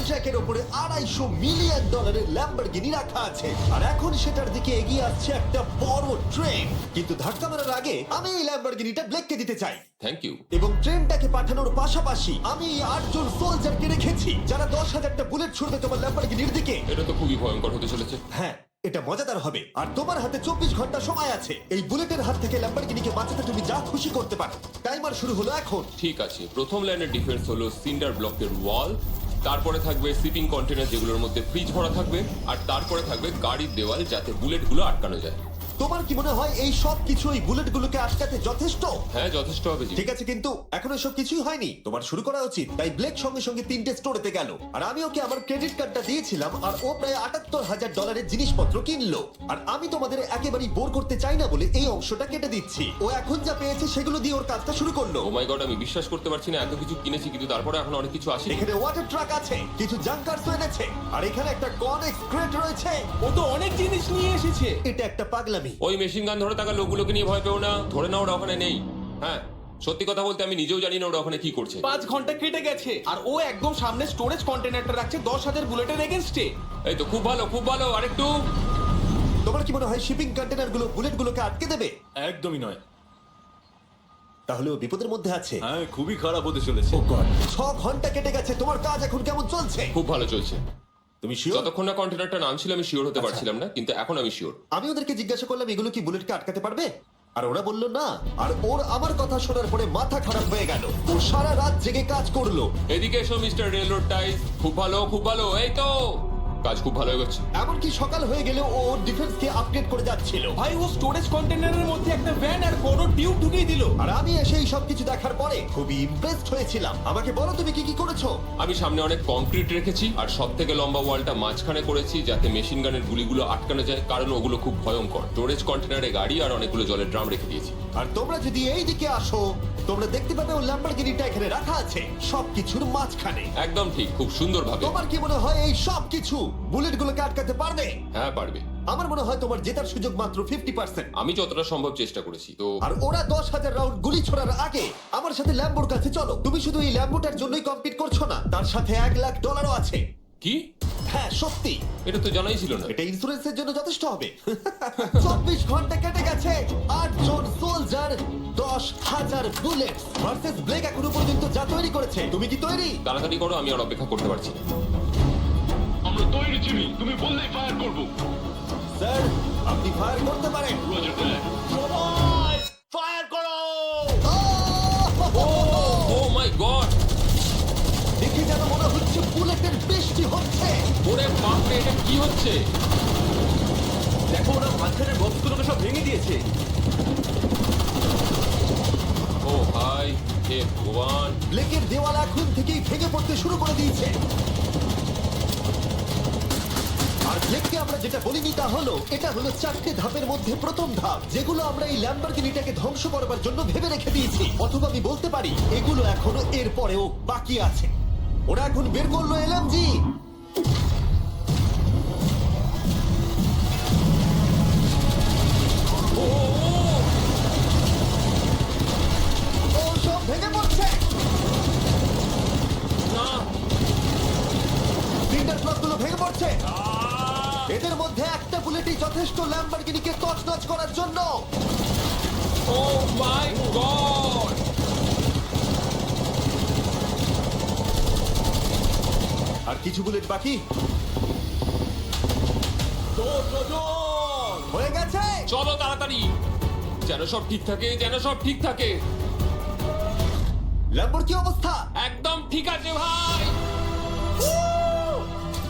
ট্র্যাকের উপরে $250 million Lamborghini রাখা আছে আর এখন সেটার দিকে এগিয়ে আসছে একটা বড় ট্রেন। কিন্তু ধাক্কা মারার আগে আমি এই ল্যাম্বরগিনিটা ব্লেককে দিতে চাই। Thank you. এবং ট্রেনটাকে পাঠানোর পাশাপাশি আমি এই 8 জন সোলজারকে রেখেছি যারা 10,000টা বুলেট ছুড়বে তোমার ল্যাম্বরগিনির দিকে। এটা তো খুবই ভয়ঙ্কর হতে চলেছে। হ্যাঁ, এটা মজাদার হবে। আর তোমার হাতে 24 ঘন্টা সময় আছে এই বুলেটের হাত থেকে ল্যাম্বরগিনিকে বাঁচাতে। তুমি যা খুশি করতে পারো। টাইমার শুরু হলো এখন। ঠিক আছে, প্রথম লাইনের ডিফেন্স হলো সিন্ডার ব্লকের ওয়াল, তারপরে থাকবে শিপিং কন্টেনার যেগুলোর মধ্যে ফ্রিজ ভরা থাকবে, আর তারপরে থাকবে গাড়ির দেওয়াল যাতে বুলেটগুলো আটকানো যায়। তোমার কি মনে হয় এই সব কিছু এই বুলেটগুলোকে আটকাতে যথেষ্ট? হ্যাঁ, যথেষ্ট হবে জি। ঠিক আছে, কিন্তু এখন এসব কিছুই হয়নি। তোমার শুরু করা উচিত। তাই ব্লেক সঙ্গে সঙ্গে 3টে স্টোরেতে গেল আর আমি ওকে আমার ক্রেডিট কার্ডটা দিয়েছিলাম আর ও প্রায় $78,000 জিনিসপত্র কিনলো। আর আমি তোমাদের একেবারেই বোর করতে চাই না বলে এই অংশটা কেটে দিচ্ছি। ও এখন যা পেয়েছে সেগুলো দিয়ে ওর কাজটা শুরু করলো। ও মাই গড, আমি বিশ্বাস করতে পারছি না এত কিছু কিনেছি কিন্তু তারপরে এখন অনেক কিছু আসেনি। এখানে ওয়াটার ট্রাক আছে, কিছু জাঙ্কারস এনেছে আর এখানে একটা কনেক্স ক্রেট রয়েছে। ও তো অনেক জিনিস নিয়ে এসেছে। এটা একটা পাগলামি। ওই মেশিন গান ধরে থাকা লোকগুলোকে নিয়ে ভয় পেও না, ধরে না ওরা ওখানে নেই। হ্যাঁ, সত্যি কথা বলতে আমি নিজেও জানি না ওরা ওখানে কি করছে। 5 ঘন্টা কেটে গেছে আর ও একদম সামনে স্টোরেজ কন্টেনারটা রাখছে 10,000 বুলেটের এগেইনস্টে। এই তো খুব ভালো, খুব ভালো। আরেকটু। তোমার কি মনে হয় শিপিং কন্টেনারগুলো বুলেটগুলোকে আটকে দেবে? একদমই নয়। তাহলে ও বিপদের মধ্যে আছে। হ্যাঁ, খুবই খারাপ হতে চলেছে। ও গড, 6 ঘন্টা কেটে গেছে। তোমার কাজ এখন কেমন চলছে? খুব ভালো চলছে। তুমি শিওর? যতক্ষণ না কন্টেনারটা নামছিল আমি শিওর হতে পারছিলাম না, কিন্তু এখন আমি শিওর। আমি ওদেরকে জিজ্ঞাসা করলাম এগুলো কি বুলেটকে আটকাতে পারবে, আর ওরা বলল না। আর ওর আমার কথা শোনার পরে মাথা খারাপ হয়ে গেল। ও সারা রাত জেগে কাজ করলো। এদিকে এসো মিস্টার রেলরোড টাইস। খুব ভালো, খুব ভালো। এই তো কাজ খুব ভালো হয়ে গেছে। এমনকি সকাল হয়ে গেলেও ও ওর ডিফেন্সকে আপগ্রেড করে যাচ্ছিল। ভাই ও স্টোরেজ কন্টেনারের মধ্যে একটা ভ্যান আর বড় টিউব ঢুকিয়ে দিল। আর আমি এসে এই সবকিছু দেখার পরে খুবই ইমপ্রেসড হয়েছিলাম। আমাকে বলো তুমি কি কি করেছো? আমি সামনে অনেক কংক্রিট রেখেছি আর সব থেকে লম্বা ওয়ালটা মাঝখানে করেছি যাতে মেশিন গানের গুলিগুলো আটকানো যায়, কারণ ওগুলো খুব ভয়ঙ্কর। স্টোরেজ কন্টেনারে গাড়ি আর অনেকগুলো জলের ড্রাম রেখে দিয়েছি। আর তোমরা যদি এই দিকে আসো তোমরা দেখতে পাবে ও ল্যাম্বরগিনিটা এখানে রাখা আছে সবকিছুর মাঝখানে। একদম ঠিক, খুব সুন্দরভাবে। তোমার কি মনে হয় এই সব কিছু বুলেটগুলোকে আটকাতে পারবে? হ্যাঁ, পারবে। আমার মনে হয় তোমার জেতার সুযোগ মাত্র 50%। আমি যতটা সম্ভব চেষ্টা করেছি। তো আর ওরা 10,000 রাউন্ড গুলি ছোড়ার আগে আমার সাথে ল্যাম্বোর কাছে চলো। তুমি শুধু এই ল্যাম্বোটার জন্যই কম্পিট করছো না, তার সাথে $1,00,000 আছে। কি? হ্যাঁ সত্যি, এটা তো জানাই ছিল না। এটা ইন্স্যুরেন্সের জন্য যথেষ্ট হবে। 24 ঘন্টা কেটে গেছে, 8 জন সোলজার, 10,000 বুলেট ভার্সেস ব্লেক এখনো পর্যন্ত যা তৈরি করেছে। তুমি কি তৈরি? তাড়াতাড়ি করো, আমি আর অপেক্ষা করতে পারছি না। আমরা তৈরি জিমি, তুমি বললেই ফায়ার করব। স্যার আপনি ফায়ার করতে পারেন। রোজার দ্যাট। সবাই ফায়ার করো। ও মাই গড, দেখে যেন মনে হচ্ছে বুলেটের বৃষ্টি হচ্ছে। ওরে বাপ রে, এটা কি হচ্ছে? দেখো, ওরা মাঝখানের বক্সগুলোকে সব ভেঙে দিয়েছে। ও ভাই, হে ভগবান। ব্লেকের দেওয়াল এখন থেকেই ভেঙে পড়তে শুরু করে দিয়েছে। আর ব্লেককে আমরা যেটা বলিনি তা হলো এটা হলো 4টে ধাপের মধ্যে প্রথম ধাপ, যেগুলো আমরা এই ল্যাম্বরগিনিটাকে ধ্বংস করবার জন্য ভেবে রেখে দিয়েছি। অথবা আমি বলতে পারি এগুলো এখনো এর পরেও বাকি আছে। ওরা এখন বের করলো এলএমজি। ও সব ভেঙে পড়ছে। না, সিন্ডার ব্লকগুলো ভেঙে পড়ছে। এদের মধ্যে একটা বুলেটই যথেষ্ট ল্যাম্বরগিনিকে তছনছ করার জন্য। ও মাই গড। আর কিছু বুলেট বাকি হয়ে গেছে। চলো তাড়াতাড়ি, যেন সব ঠিক থাকে, যেন সব ঠিক থাকে। ল্যাম্বোর কি অবস্থা? একদম ঠিক আছে ভাই।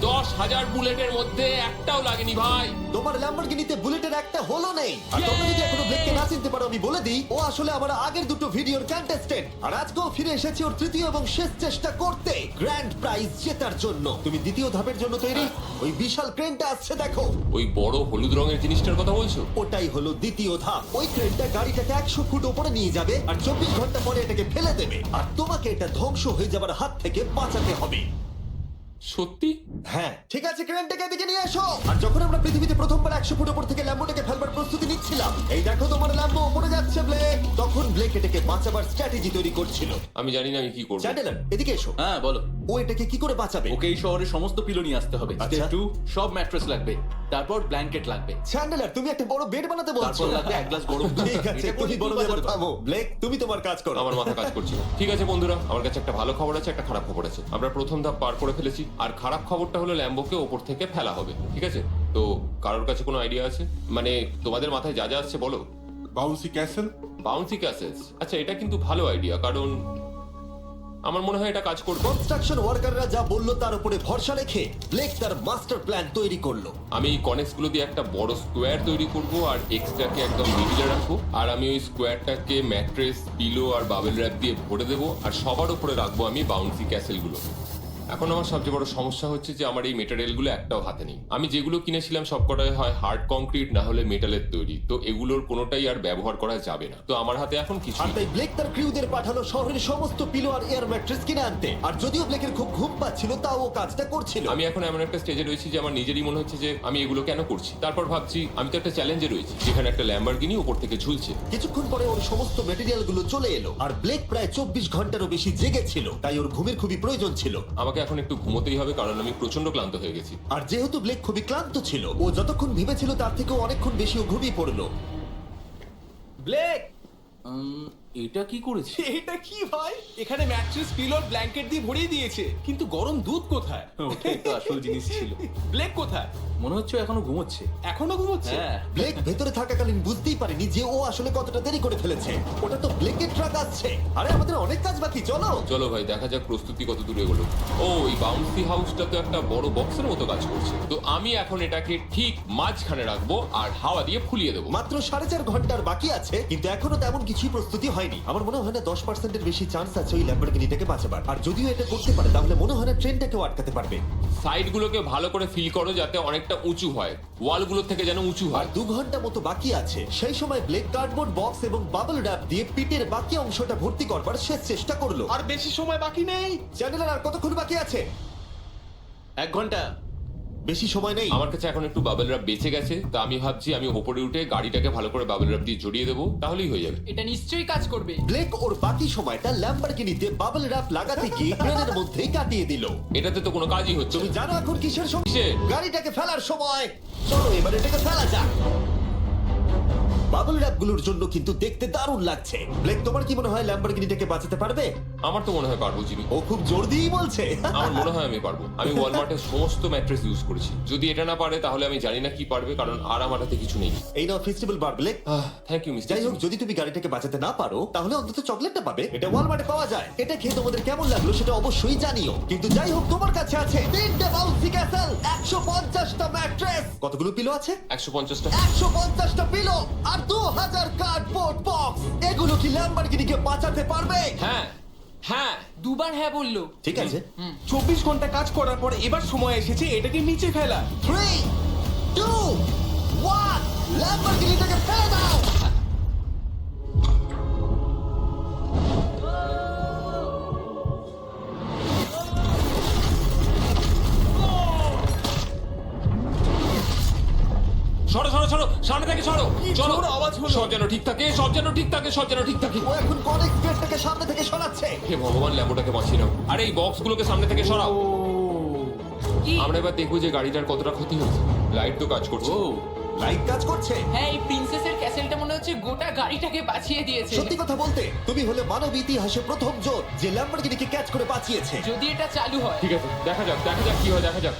10,000 বুলেটের মধ্যে একটাও লাগেনি ভাই। তোমার ল্যাম্বরগিনিতে বুলেটের একটা হলো নেই। আর তোমরা যদি এখনো ব্লেককে না চিনতে পারো আমি বলে দিই, ও আসলে আমার আগের দুটো ভিডিওর কন্টেস্টেন্ট। আর আজকেও ফিরে এসেছে ওর তৃতীয় এবং শেষ চেষ্টা করতে গ্র্যান্ড প্রাইজ জেতার জন্য। তুমি দ্বিতীয় ধাপের জন্য তৈরি? ওই বিশাল ক্রেনটা আসছে দেখো। ওই বড় হলুদ রঙের জিনিসটার কথা বলছো? ওটাই হলো দ্বিতীয় ধাপ। ওই ক্রেনটা গাড়িটাকে 100 ফুট উপরে নিয়ে যাবে আর 24 ঘন্টা পরে এটাকে ফেলে দেবে। আর তোমাকে এটা ধ্বংস হয়ে যাবার হাত থেকে বাঁচাতে হবে। সত্যি? হ্যাঁ ঠিক আছে, ক্রেনটাকে এদিকে নিয়ে এসো। আর যখন আমরা পৃথিবীতে প্রথমবার 100 ফুট উপর থেকে ল্যাম্বোটাকে ফেলবার প্রস্তুতি নিচ্ছিলাম, এই দেখো তোমার ল্যাম্বো উপরে যাচ্ছে ব্লেক, তখন ব্লেক এটাকে বাঁচাবার স্ট্র্যাটেজি তৈরি করছিল। আমি জানি না আমি কি করবো। চ্যান্ডেলার এদিকে এসো। হ্যাঁ, বলো। ও এটাকে কি করে বাঁচাবে? ওকে এই শহরের সমস্ত পিলো নিয়ে আসতে হবে। আচ্ছা। স্টেপ 2 সব ম্যাট্রেস লাগবে, তারপর ব্ল্যাঙ্কেট লাগবে, চ্যান্ডেলার, তুমি একটা বড় বেড বানাতে বলছো? তারপর লাগবে এক গ্লাস গরম দুধ। ঠিক আছে, এটা তুমি করে বড় তুই এবার বাজাতে থামো। ব্লেক, তুমি তোমার কাজ করো। আমার মাথা কাজ করছে না। ঠিক আছে বন্ধুরা, আমার কাছে একটা ভালো খবর আছে, একটা খারাপ খবর আছে। আমরা প্রথম ধাপ পার করে ফেলেছি, আর খারাপ খবরটা হলো ল্যাম্বোকে ওপর থেকে ফেলা হবে। ঠিক আছে, তো কারোর কাছে কোনো আইডিয়া আছে? মানে তোমাদের মাথায় যা যা আসছে বলো। Bouncy castle. বাউন্সি ক্যাসেলস, আচ্ছা এটা কিন্তু ভালো আইডিয়া, কারণ আমার মনে হয় এটা কাজ করবে। কনস্ট্রাকশন ওয়ার্কাররা যা বললো তার উপরে ভরসা রেখে ব্লেক তার মাস্টার প্ল্যান তৈরি করলো। আমি এই কনেক্স গুলো দিয়ে একটা বড় স্কোয়ার তৈরি করব আর এক্সট্রাকে একদম মিডিলে রাখবো, আর আমি ওই স্কোয়ারটাকে ম্যাট্রেস, পিলো আর বাবেল র্যাপ দিয়ে ভরে দেবো, আর সবার উপরে রাখবো আমি বাউন্সি ক্যাসেল গুলো। এখন আমার সবচেয়ে বড় সমস্যা হচ্ছে যে আমার এই মেটেরিয়ালগুলো একটাও হাতে নেই। আমি যেগুলো কিনেছিলাম সবকটাই হয় হার্ড কংক্রিট না হলে মেটালের তৈরি, তো এগুলোর কোনোটাই আর ব্যবহার করা যাবে না। তো আমার হাতে এখন কিছু আর তাই ব্লেক তার ক্রিউদের পাঠালো শহরের সমস্ত পিলো আর এয়ার ম্যাট্রেস কিনে আনতে। আর যদিও ব্লেকের খুব ঘুম পাচ্ছিল, তাও ও কাজটা করছিল। আমি এখন এমন একটা স্টেজে রয়েছি যে আমার নিজেরই মনে হচ্ছে যে আমি এগুলো কেন করছি। তারপর ভাবছি আমি তো একটা চ্যালেঞ্জে রয়েছি যেখানে একটা ল্যাম্বরগিনি উপর থেকে ঝুলছে। কিছুক্ষণ পরে ওর সমস্ত মেটেরিয়াল গুলো চলে এলো, আর ব্লেক প্রায় 24 ঘন্টারও বেশি জেগেছিল, তাই ওর ঘুমের খুবই প্রয়োজন ছিল। আমাকে এখন একটু ঘুমোতেই হবে, কারণ আমি প্রচন্ড ক্লান্ত হয়ে গেছি। আর যেহেতু ব্লেক খুবই ক্লান্ত ছিল, ও যতক্ষণ ভেবেছিল তার থেকেও অনেকক্ষণ বেশি ও ঘুমিয়ে পড়লো। ব্লেক, এটা কি করেছে? এটা কি ভাই? এখানে ম্যাট্রেস, পিলো, ব্ল্যাঙ্কেট দিয়ে ভরিয়ে দিয়েছে, কিন্তু গরম দুধ কোথায়? ওটাই তো আসল জিনিস ছিল। ব্লেক কোথায়? মনে হচ্ছে ও এখনো ঘুমোচ্ছে। এখনো ঘুমোচ্ছে? হ্যাঁ। ব্লেক ভেতরে থাকাকালীন বুঝতেই পারেনি যে ও আসলে কতটা দেরি করে ফেলেছে। ওটা তো ব্লেকের ট্রাক আসছে। আরে আমাদের অনেক কাজ বাকি, চলো। চলো ভাই, দেখা যাক প্রস্তুতি কত দূরে এগোলো। ও, এই বাউন্সি হাউসটা তো একটা বড় বক্সের মতো কাজ করছে। তো আমি এখন এটাকে ঠিক মাঝখানে রাখবো আর হাওয়া দিয়ে ফুলিয়ে দেবো। মাত্র 4.5 ঘন্টার বাকি আছে, কিন্তু এখনো তেমন কিছুই প্রস্তুতি হয়নি। আমার মনে হয় না 10%-এর বেশি চান্স আছে ওই ল্যাম্বরগিনিটাকে বাঁচাবার। আর যদিও এটা করতে পারে, তাহলে মনে হয় না ট্রেনটাকেও আটকাতে পারবে। সাইডগুলোকে ভালো করে ফিল করো যাতে অনেকটা উঁচু হয়, ওয়ালগুলোর থেকে যেন উঁচু আর হয়। 2 ঘন্টা মতো বাকি আছে। সেই সময় ব্লেক কার্ডবোর্ড বক্স এবং বাবল র্যাপ দিয়ে পিটের বাকি অংশটা ভর্তি করবার শেষ চেষ্টা করলো। আর বেশি সময় বাকি নেই। চ্যানেলের আর কতক্ষণ বাকি আছে? 1 ঘন্টা। বেশি সময় নেই। আমার কাছে এখন একটু বাবেল র্যাপ বেঁচে গেছে, তা আমি ভাবছি আমি ওপরে উঠে গাড়িটাকে ভালো করে বাবেল র্যাপ দিয়ে জড়িয়ে দেবো, তাহলেই হয়ে যাবে। এটা নিশ্চয়ই কাজ করবে। ব্লেক ওর বাকি সময়টা ল্যাম্বরগিনিতে বাবল র্যাপ লাগাতে গিয়ে ট্রেনের মধ্যেই কাটিয়ে দিল। এটাতে তো কোনো কাজই হচ্ছে তুমি না। জানো এখন কিসের সময়? কিসের? গাড়িটাকে ফেলার সময়। চলো এবার এটাকে ফেলা যাক। বাবল র্যাপ গুলোর জন্য কিন্তু দেখতে দারুণ লাগছে। ব্লেক, তোমার কি মনে হয় ল্যাম্বরগিনিটাকে বাঁচাতে পারবে? আমার তো মনে হয় পারবো জিমি। ও খুব জোর দিয়েই বলছে। আমার মনে হয় আমি পারবো। আমি ওয়ালমার্টের সমস্ত ম্যাট্রেস ইউজ করেছি। যদি এটা না পারে তাহলে আমি জানি না কি পারবে, কারণ আর আমার হাতে কিছু নেই। এই নাও ফেস্টিভ্যাল বার, ব্লেক। Thank you mister. যাই হোক, যদি তুমি গাড়িটাকে বাঁচাতে না পারো তাহলে অন্তত চকলেটটা পাবে। এটা ওয়ালমার্টে পাওয়া যায়। এটা খেয়ে তোমাদের কেমন লাগলো সেটা অবশ্যই জানিও। কিন্তু যাই হোক, তোমার কাছে আছে 3টে বাউন্সি ক্যাসেল, 150টা ম্যাট্রেস, কতগুলো পিলো আছে? 150টা। 150টা পিলো আর 2000 কার্ডবোর্ড বক্স। এগুলো কি ল্যাম্বরগিনিকে বাঁচাতে পারবে? হ্যাঁ হ্যাঁ। দুবার হ্যাঁ বললো। ঠিক আছে। 24 ঘন্টা কাজ করার পর এবার সময় এসেছে এটাকে নিচে ফেলা। 3, 2, 1, ল্যাম্বরগিনিটাকে ফেলে দাও। সরো সরো সরো, সামনে থেকে সরো। চলো, জোর আওয়াজ হলো। সব যেন ঠিক থাকে, সব যেন ঠিক থাকে, সব যেন ঠিক থাকে। ও এখন কনেক্ট গেটটাকে সামনে থেকে সরাচ্ছে। হে ভগবান, ল্যাম্বোটাকে বাঁচিয়ে নাও। আরে এই বক্সগুলোকে সামনে থেকে সরাও। কি? আমরা এবার দেখবো যে গাড়িটার কতটা ক্ষতি হয়েছে। লাইট তো কাজ করছে। ও লাইট কাজ করছে। হ্যাঁ, এই প্রিন্সেসের ক্যাসেলটা মনে হচ্ছে গোটা গাড়িটাকে বাঁচিয়ে দিয়েছে। সত্যি কথা বলতে, তুমি হলে মানব ইতিহাসে প্রথম জন যে ল্যাম্বরগিনিকে ক্যাচ করে বাঁচিয়েছে। যদি এটা চালু হয়। ঠিক আছে, দেখা যাক দেখা যাক কি হয়, দেখা যাক।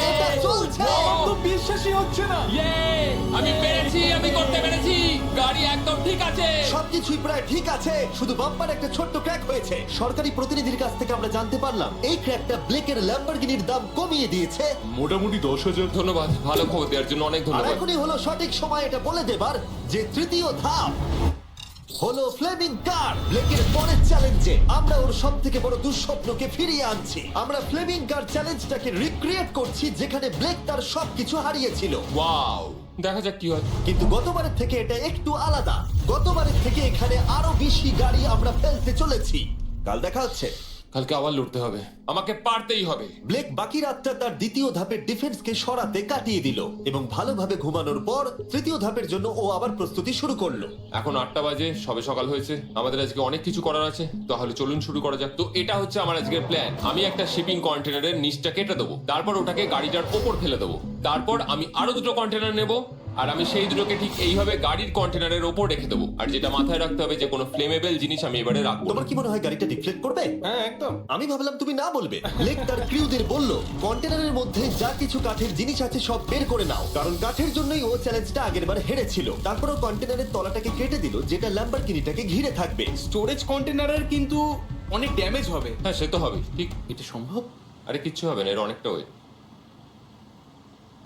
এটা চলছে। আমার তো বিশ্বাসই হচ্ছে না। আমি পেরেছি, আমি করতে পেরেছি। গাড়ি একদম ঠিক আছে। সবকিছুই প্রায় ঠিক আছে, শুধু বাম্পার একটা ছোট্ট ক্র্যাক হয়েছে। সরকারি প্রতিনিধির কাছ থেকে আমরা জানতে পারলাম এই ক্র্যাকটা ব্লেকের ল্যাম্বরগিনির দাম কমিয়ে দিয়েছে। মোটামুটি 10,000। ধন্যবাদ, ভালো খবর দেওয়ার জন্য অনেক আর ধন্যবাদ। এখনই হলো সঠিক সময় এটা বলে দেবার যে তৃতীয় ধাপ হলো ফ্লেমিং কার। ব্লেকের পরের চ্যালেঞ্জে আমরা ওর সব থেকে বড় দুঃস্বপ্নকে ফিরিয়ে আনছি। আমরা ফ্লেমিং কার চ্যালেঞ্জটাকে রিক্রিয়েট করছি যেখানে ব্লেক তার সবকিছু হারিয়েছিল। ওয়াও, দেখা যাক কি হয়। কিন্তু গতবারের থেকে এটা একটু আলাদা। গতবারের থেকে এখানে আরো বেশি গাড়ি আমরা ফেলতে চলেছি। কাল দেখা হচ্ছে। কালকে আবার লড়তে হবে, আমাকে পারতেই হবে। ব্লেক বাকি রাতটা তার দ্বিতীয় ধাপের ডিফেন্সকে সরাতে কাটিয়ে দিল এবং ভালোভাবে ঘুমানোর পর তৃতীয় ধাপের জন্য ও আবার প্রস্তুতি শুরু করলো। এখন 8টা বাজে, সবে সকাল হয়েছে, আমাদের আজকে অনেক কিছু করার আছে, তাহলে চলুন শুরু করা যাক। তো এটা হচ্ছে আমার আজকের প্ল্যান। আমি একটা শিপিং কন্টেনারের নিচটা কেটে দেবো, তারপর ওটাকে গাড়িটার ওপর ফেলে দেবো, তারপর আমি আরো দুটো কন্টেনার নেব আর আমি সেই দুটোকে ঠিক এইভাবে গাড়ির কন্টেনারের ওপর রেখে দেবো। আর যেটা মাথায় রাখতে হবে যে কোনো ফ্লেমেবল জিনিস আমি এবারে রাখবো না। তোমার কি মনে হয় গাড়িটা ডিফ্লেক্ট করবে? হ্যাঁ একদম। আমি ভাবলাম তুমি না বলবে। লেক তার ক্রিউদের বলল কন্টেনারের মধ্যে যা কিছু কাঠের জিনিস আছে সব বের করে নাও, কারণ কাঠের জন্যই ও চ্যালেঞ্জটা আগেরবার হেরেছিল। তারপরও কন্টেনারের তলাটাকে কেটে দিল, যেটা ল্যাম্বরগিনিটাকে ঘিরে থাকবে। স্টোরেজ কন্টেনারের কিন্তু অনেক ড্যামেজ হবে। হ্যাঁ সে তো হবে, ঠিক। এটা সম্ভব? আরে কিচ্ছু হবে না, এর অনেকটা ওয়েট।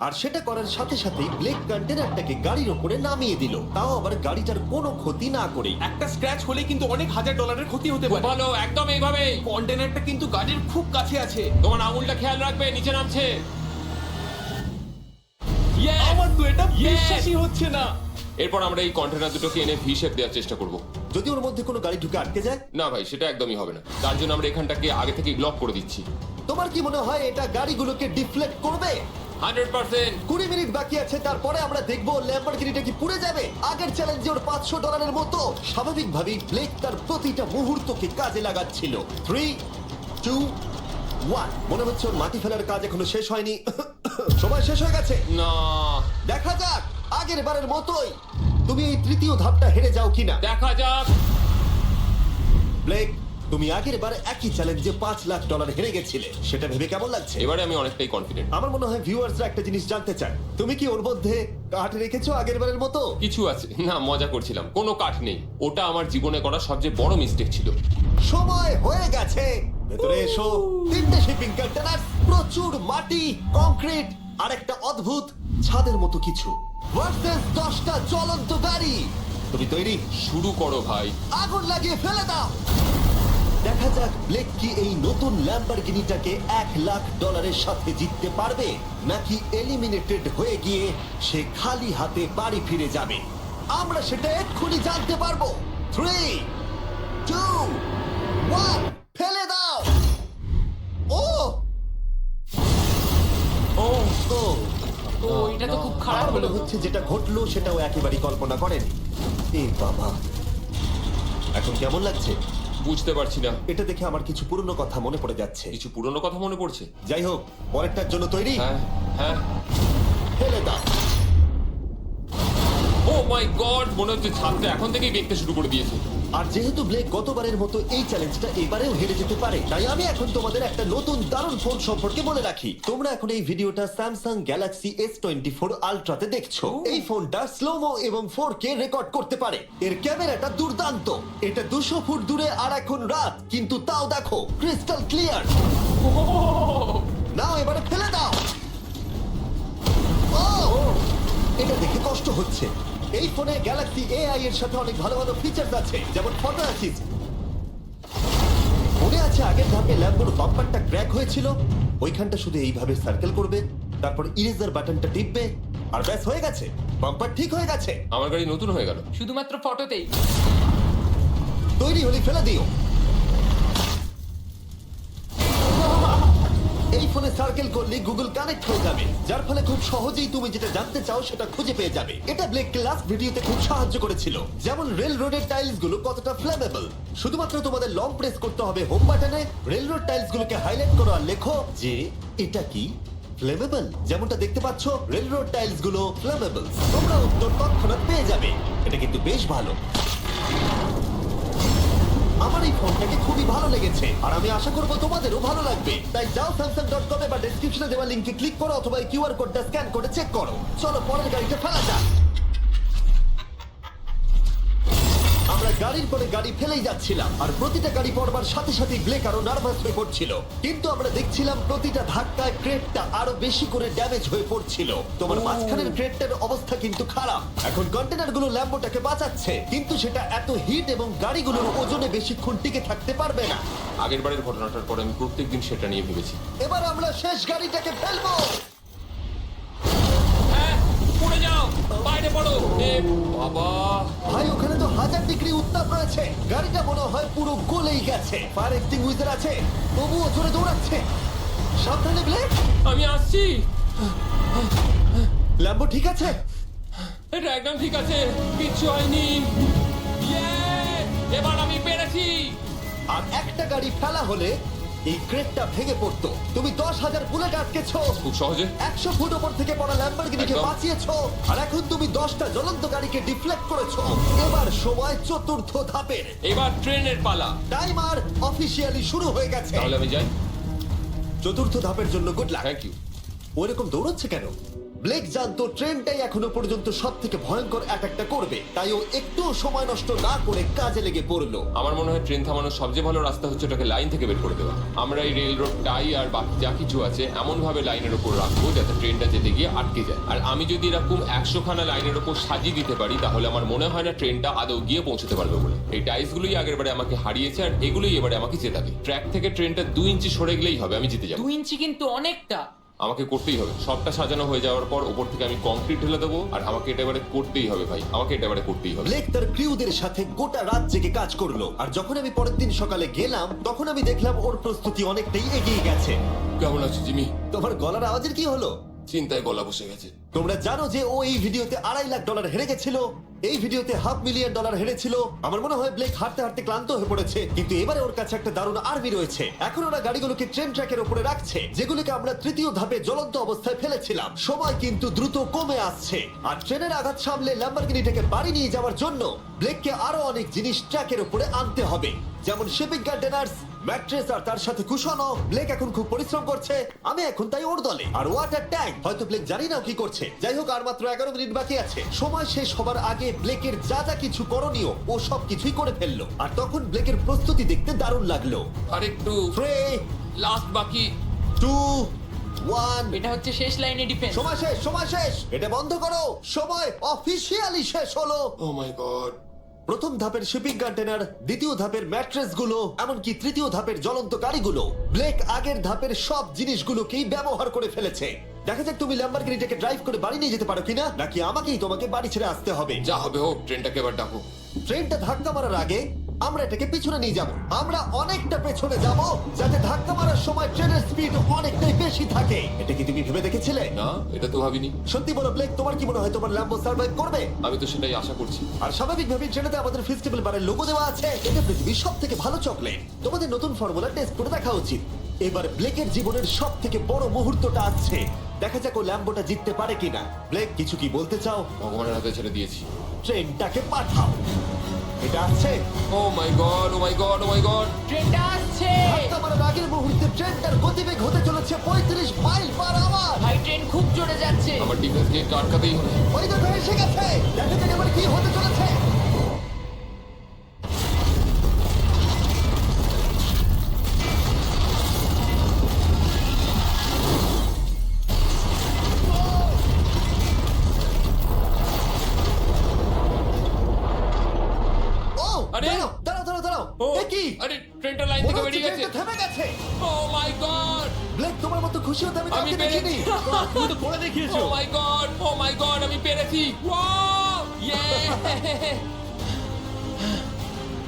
আর সেটা করার সাথে সাথেই ব্লেক কন্টেনারটাকে গাড়ির ওপরে নামিয়ে দিল, তাও আবার গাড়িটার কোনো ক্ষতি না করেই। একটা স্ক্র্যাচ হলে কিন্তু অনেক $1000 ক্ষতি হতে খুব পারে। ভালো, একদম এইভাবেই। কন্টেনারটা কিন্তু গাড়ির খুব কাছে আছে। তোমার আঙুলটা খেয়াল রাখবে, নিচে নামছে। আমার তো এটা Yes! বিশ্বাসই হচ্ছে না। এরপর আমরা এই কন্টেনার দুটোকে এনে ভি শেপ দেওয়ার চেষ্টা করব। যদি ওর মধ্যে কোনো গাড়ি ঢুকে আটকে যায়? না ভাই, সেটা একদমই হবে না। তার জন্য আমরা এখানটাকে আগে থেকে ব্লক করে দিচ্ছি। তোমার কি মনে হয় এটা গাড়িগুলোকে ডিফ্লেক্ট করবে? 100%। 20 মিনিট বাকি আছে, তারপরে আমরা দেখবো ল্যাম্বরগিনিটা কি পুড়ে যাবে। আগের চ্যালেঞ্জে ওর $500 মতো। স্বাভাবিকভাবেই ব্লেক তার প্রতিটা মুহূর্তকে কাজে লাগাচ্ছিল। 3, 2, 1। মনে হচ্ছে ওর মাটি ফেলার কাজ এখনো শেষ হয়নি। সময় শেষ হয়ে গেছে। না, দেখা যাক আগের বারের মতোই তুমি এই তৃতীয় ধাপটা হেরে যাও কিনা। দেখা যাক। ব্লেক, তুমি আগের বার একই চ্যালেঞ্জে $5 লাখ হেরে গেছিলে, সেটা ভেবে কেমন লাগছে? এবারে আমি অনেকটাই কনফিডেন্ট। আমার মনে হয় ভিউয়ার্সরা একটা জিনিস জানতে চায়, তুমি কি ওর মধ্যে কাঠ রেখেছো আগের বারের মতো? কিছু আছে না, মজা করছিলাম। কোনো কাঠ নেই, ওটা আমার জীবনে করা সবচেয়ে বড় মিস্টেক ছিল। সময় হয়ে গেছে, ভেতরে এসো। 3টে শিপিং কন্টেনার, প্রচুর মাটি, কংক্রিট আর একটা অদ্ভুত ছাদের মতো কিছু ভার্সেস 10টা জ্বলন্ত গাড়ি। তুমি তৈরি? শুরু করো ভাই। আগুন লাগিয়ে ফেলে দাও। দেখা যাক ব্লেক কি এই নতুন ল্যাম্বরগিনিটাকে $1 লাখ সাথে জিততে পারবে, নাকি এলিমিনেটেড হয়ে গিয়ে সে খালি হাতে বাড়ি ফিরে যাবে। আমরা সেটা এক্ষুনি জানতে পারবো। 3, 2, 1, ফেলে দাও। ও ও ও ও এটা তো খুব খারাপ আমার মনে হলো। হচ্ছে যেটা ঘটলো সেটাও একেবারেই কল্পনা করেনি। এ বাবা, এখন কেমন লাগছে? বুঝতে পারছি না। এটা দেখে আমার কিছু পুরনো কথা মনে পড়ে যাচ্ছে। কিছু পুরনো কথা মনে পড়ছে। যাই হোক, পরেরটার জন্য তৈরি? হ্যাঁ হ্যাঁ। ফেলে দাও। ও মাই গড, মনে হচ্ছে ছাদটা এখন থেকেই দেখতে শুরু করে দিয়েছে। আর যেহেতু ব্লেক গতবারের মতো এই চ্যালেঞ্জটা এবারেও হেরে যেতে পারে, তাই আমি এখন তোমাদের একটা নতুন দারুণ ফোন সম্পর্কে বলে রাখি। তোমরা এখন এই ভিডিওটা স্যামসাং গ্যালাক্সি S24 আলট্রাতে দেখছো। এই ফোনটা স্লোমো এবং 4K রেকর্ড করতে পারে। এর ক্যামেরাটা দুর্দান্ত। এটা 200 ফুট দূরে আর এখন রাত, কিন্তু তাও দেখো ক্রিস্টাল ক্লিয়ার। নাও এবারে ফেলে দাও। ও, এটা দেখে কষ্ট হচ্ছে। এই ফোনে গ্যালাক্সি AI এর সাথে অনেক ভালো ভালো ফিচার্স আছে, যেমন ফটো অ্যাসিস্ট। মনে আছে আগের ধাপে ল্যাম্বোর বাম্পারটা ক্র্যাক হয়েছিল? ওইখানটা শুধু এইভাবে সার্কেল করবে, তারপর ইরেজার বাটনটা টিপবে, আর ব্যাস হয়ে গেছে, বাম্পার ঠিক হয়ে গেছে। আমার গাড়ি নতুন হয়ে গেল। শুধুমাত্র ফটোতেই। তৈরি হলে ফেলে দিও। এই ফোনে সার্কেল করলে গুগল কানেক্ট হয়ে যাবে, যার ফলে খুব সহজেই তুমি যেটা জানতে চাও সেটা খুঁজে পেয়ে যাবে। এটা ব্লেককে লাস্ট ভিডিওতে খুব সাহায্য করেছিল, যেমন রেল রোডের টাইলস গুলো কতটা ফ্লেমেবল। শুধুমাত্র তোমাদের লং প্রেস করতে হবে হোম বাটনে, রেল রোড টাইলস গুলোকে হাইলাইট করো আর লেখো যে এটা কি ফ্লেমেবল। যেমনটা দেখতে পাচ্ছ, রেল রোড টাইলস গুলো ফ্লেমেবল। তোমরা উত্তর তৎক্ষণাৎ পেয়ে যাবে। এটা কিন্তু বেশ ভালো। আমার এই ফোনটাকে খুবই ভালো লেগেছে, আর আমি আশা করবো তোমাদেরও ভালো লাগবে। তাই যাও samsung.com বা ডেসক্রিপশনে দেওয়া লিংকে ক্লিক করো, অথবা এই কিউআর কোডটা স্ক্যান করে চেক করো। চলো পরের গাড়িটা ফেলা যাক। আমরা গাড়ির পরে গাড়ি ফেলেই যাচ্ছিলাম, আর প্রতিটা গাড়ি পড়বার সাথে সাথে ব্লেক আরো নার্ভাস হয়ে পড়ছিল। কিন্তু আমরা দেখছিলাম প্রতিটা ধাক্কায় ক্রেটটা আরো বেশি করে ড্যামেজ হয়ে পড়ছিল। তোমার মাঝখানের ক্রেটটার অবস্থা কিন্তু খারাপ। এখন কন্টেনারগুলো ল্যাম্বোটাকে বাঁচাচ্ছে, কিন্তু সেটা এত হিট এবং গাড়িগুলোর ওজনে বেশিক্ষণ টিকে থাকতে পারবে না। আগের বারের ঘটনাটার পরে আমি প্রত্যেকদিন সেটা নিয়ে ভেবেছি। এবার আমরা শেষ গাড়িটাকে ফেলবো। হ্যাঁ, পড়ে যাও, বাইরে লাইনে পড়ো। এ বাবা, ভাই ওখানে তো 1000 ডিগ্রি উত্তাপ রয়েছে, গাড়িটা মনে হয় পুরো গলেই গেছে। ফায়ার এক্সটিংগুইশার আছে, তবুও জোরে দৌড়াচ্ছে। সাবধানে ব্লেক। আমি আসছি। ল্যাম্বো ঠিক আছে? এটা একদম ঠিক আছে, কিচ্ছু হয়নি। Yay! এবার আমি পেরেছি। আর একটা গাড়ি ফেলা হলে এই ক্রেটটা ভেঙে পড়তো। তুমি 10,000 বুলেট আটকেছো, খুব সহজে। 100 ফুট ওপর থেকে পড়া ল্যাম্বরগিনিকে একদম। বাঁচিয়েছো, আর এখন তুমি 10টা জ্বলন্ত গাড়িকে ডিফ্লেক্ট করেছো। এবার সময় চতুর্থ ধাপের। এবার ট্রেনের পালা। টাইমার অফিসিয়ালি শুরু হয়ে গেছে। তাহলে আমি যাই। চতুর্থ ধাপের জন্য গুড লাক। Thank you. ওরকম দৌড়চ্ছে কেন? ব্লেক জানতো ট্রেনটাই এখনো পর্যন্ত সব থেকে ভয়ঙ্কর অ্যাটাকটা করবে, তাই ও একটু সময় নষ্ট না করে কাজে লেগে পড়লো। আমার মনে হয় ট্রেন থামানোর সবচেয়ে ভালো রাস্তা হচ্ছে ওটাকে লাইন থেকে বের করে দেওয়া। আমরা এই রেল রোড টাই আর বাকি যা কিছু আছে এমন ভাবে লাইনের উপর রাখবো যাতে ট্রেনটা যেতে গিয়ে আটকে যায়। আর আমি যদি এরকম 100 খানা লাইনের উপর সাজিয়ে দিতে পারি তাহলে আমার মনে হয় না ট্রেনটা আদৌ গিয়ে পৌঁছতে পারবে বলে। এই টাইলসগুলোই আগের বারে আমাকে হারিয়েছে আর এগুলোই এবারে আমাকে জেতাবে। ট্র্যাক থেকে ট্রেনটা 2 ইঞ্চি সরে গেলেই হবে, আমি জিতে যাবো। 2 ইঞ্চি কিন্তু অনেকটা। আমাকে করতেই হবে। সবটা সাজানো হয়ে যাওয়ার পর ওপর থেকে আমি কংক্রিট ঢেলে দেবো আর আমাকে এটা এবারে করতেই হবে ভাই, আমাকে এটা এবারে করতেই হবে। ব্লেক তার ক্রিউদের সাথে গোটা রাত জেগে কাজ করলো, আর যখন আমি পরের দিন সকালে গেলাম তখন আমি দেখলাম ওর প্রস্তুতি অনেকটাই এগিয়ে গেছে। কেমন আছো জিমি? তোমার গলার আওয়াজের কি হলো? চিন্তায় গলা বসে গেছে। তোমরা জানো যে ও এই ভিডিওতে $2.5 লাখ হেরে গেছিল, এই ভিডিওতে $500,000 হেরেছিল। আমার মনে হয় ব্লেক হাঁটতে হাঁটতে ক্লান্ত হয়ে পড়েছে, কিন্তু এবারে ওর কাছে একটা দারুণ আর্মি রয়েছে। এখন ওরা গাড়িগুলোকে ট্রেন ট্র্যাকের উপরে রাখছে, যেগুলোকে আমরা তৃতীয় ধাপে জ্বলন্ত অবস্থায় ফেলেছিলাম। সময় কিন্তু দ্রুত কমে আসছে, আর ট্রেনের আঘাত সামলে ল্যাম্বরগিনিটাকে বাড়ি নিয়ে যাওয়ার জন্য ব্লেককে আরো অনেক জিনিস ট্র্যাকের উপরে আনতে হবে, যেমন শিপিং কন্টেনার্স, ম্যাট্রেস আর তার সাথে কুশনও। ব্লেক এখন খুব পরিশ্রম করছে, আমি এখন তাই ওর দলে। আর ওয়াটার ট্যাঙ্ক, হয়তো ব্লেক জানি না কি করছে। যাই হোক, আর মাত্র 11 মিনিট বাকি আছে। সময় শেষ হবার আগে ব্লেকের যা যা কিছু করণীয় ও সব কিছুই করে ফেললো, আর তখন ব্লেকের প্রস্তুতি দেখতে দারুণ লাগলো। আর একটু 3, লাস্ট বাকি। 2, 1। এটা হচ্ছে শেষ লাইনে ডিফেন্স। সময় শেষ, সময় শেষ, এটা বন্ধ করো। সময় অফিসিয়ালি শেষ হলো। ও মাই গড। প্রথম ধাপের শিপিং কন্টেনার, দ্বিতীয় ধাপের ম্যাট্রেস গুলো, এমনকি তৃতীয় ধাপের জ্বলন্ত গাড়িগুলো, ব্লেক আগের ধাপের সব জিনিসগুলোকেই ব্যবহার করে ফেলেছে। দেখা যাক তুমি ল্যাম্বরগিনিটাকে ড্রাইভ করে বাড়ি নিয়ে যেতে পারো কিনা, নাকি আমাকেই তোমাকে বাড়ি ছেড়ে আসতে হবে। যা হবে হোক, ট্রেনটাকে এবার ডাকো। ট্রেনটা ধাক্কা মারার আগে আমরা এটাকে পিছনে নিয়ে যাব। আমরা অনেকটা পেছনে যাব, যাতে ধাক্কা মারার সময় ট্রেনের স্পিড অনেকটাই বেশি থাকে। এটা কি তুমি ভেবে দেখেছিলে? না, এটা তো ভাবিনি। সত্যি বলো ব্লেক, তোমার কি মনে হয় তোমার ল্যাম্বো সার্ভাইভ করবে? আমি তো সেটাই আশা করছি। আর স্বাভাবিকভাবেই ট্রেনেতে আমাদের ফেস্টিভ্যাল বারের লোগো দেওয়া আছে। এটা পৃথিবীর সব থেকে ভালো চকলেট। তোমাদের নতুন ফর্মুলা টেস্ট করে দেখা উচিত। এবার ব্লেকের জীবনের সব থেকে বড় মুহূর্তটা আসছে। দেখা যাক ও ল্যাম্বোটা জিততে পারে কিনা। ব্লেক, কিছু কি বলতে চাও? ভগবানের হাতে ছেড়ে দিয়েছি। ট্রেনটাকে পাঠাও। এটা আসছে। ও মাই গড, ও মাই গড, ও মাই গড। ট্রেনটা আসছে। ধাক্কা মারার আগের মুহূর্তে ট্রেনটার গতিবেগ হতে চলেছে 35 মাইল পার আওয়ার। ভাই ট্রেন খুব জোরে যাচ্ছে। আমার ডিফেন্স গেট আটকাতেই হবে। ওই দেখো এসে গেছে। দেখা যাক এবার কি হতে চলেছে। ও, আরে! দাঁড়াও, দাঁড়াও, দাঁড়াও, দাঁড়াও। ও, এ কি? আরে ট্রেনটা লাইন মনে থেকে হচ্ছে বেরিয়ে গেছে। ট্রেনটা থেমে গেছে। ও মাই গড। ব্লেক, তোমার মতো খুশি হতে আমি আমি কাউকে দেখিনি। পেরেছি। তুমি তো করে দেখিয়েছো। ও মাই গড, ও মাই গড, আমি পেরেছি। ওয়াও! ইয়ে!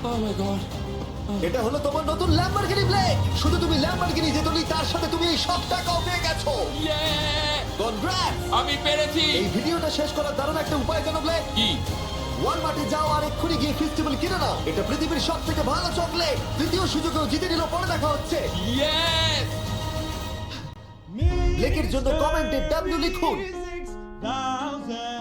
ও মাই গড। এটা হলো তোমার নতুন ল্যাম্বরগিনি ব্লেক। শুধু তুমি ল্যাম্বরগিনি জেতনি, তার সাথে তুমি এই সব টাকাও পেয়ে গেছো। ইয়ে! কনগ্রাটস! আমি পেরেছি। এই ভিডিওটা শেষ করার দারুণ একটা উপায় জানো ব্লেক? কি? ওয়ালমার্টে যাও আর এক্ষুনি গিয়ে ফেস্টিভ্যাল কিনে নাও। এটা পৃথিবীর সব থেকে ভালো চকলেট। তৃতীয় সুযোগেও জিতে নিল, পরে দেখা হচ্ছে। ইয়েস! ব্লেকের জন্য কমেন্টে W লিখুন। 6,000